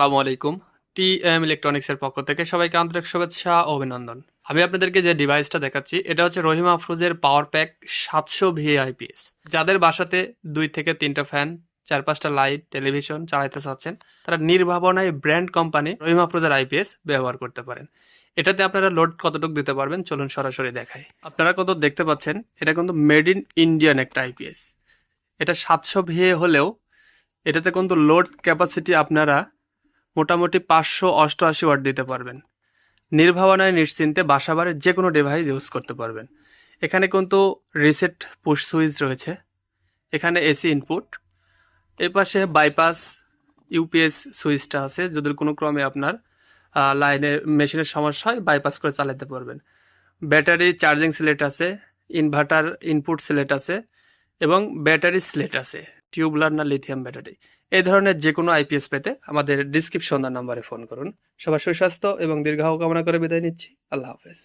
আসসালামু আলাইকুম। টিএম ইলেকট্রনিক্সের পক্ষ থেকে সবাইকে আন্তরিক শুভেচ্ছা ও অভিনন্দন। আমি আপনাদেরকে যে ডিভাইসটা দেখাচ্ছি এটা হচ্ছে রহিম আফরোজের পাওয়ার প্যাক 700 ভিআইপিএস। যাদের বাসাতে 2 থেকে 3টা ফ্যান, 4-5টা লাইট, টেলিভিশন চালাতে চাচ্ছেন, তারা নির্ভাবনায় ব্র্যান্ড কোম্পানি রহিম আফরোজের আইপিএস ব্যবহার করতে পারেন। এটাতে আপনারা লোড কতটুকু দিতে পারবেন চলুন সরাসরি দেখাই। আপনারা কত দেখতে পাচ্ছেন, এটা কিন্তু মেড ইন ইন্ডিয়ান একটা আইপিএস। এটা 700 ভিএ হলেও এটাতে কিন্তু লোড ক্যাপাসিটি আপনারা মোটামুটি 588 ওয়াট দিতে পারবেন। নির্ভাবনায় নিশ্চিন্তে বাসাবাড়ির যে কোনো ডিভাইস ইউজ করতে পারবেন। এখানে কিন্তু রিসেট পুশ সুইচ রয়েছে, এখানে এসি ইনপুট, এই পাশে বাইপাস ইউপিএস সুইচটা আছে, যদি কোনো ক্রমে আপনার লাইনের মেশিনের সমস্যা হয় বাইপাস করে চালাতে পারবেন। ব্যাটারি চার্জিং সিলেট আছে, ইনভার্টার ইনপুট সিলেট আছে এবং ব্যাটারি সিলেট আছে, টিউবলার না লিথিয়াম ব্যাটারি। এই ধরনের যে কোনো আইপিএস পেতে আমাদের ডিসক্রিপশন নাম্বারে ফোন করুন। সবার সুস্বাস্থ্য এবং দীর্ঘায়ু কামনা করে বিদায় নিচ্ছি। আল্লাহ হাফেজ।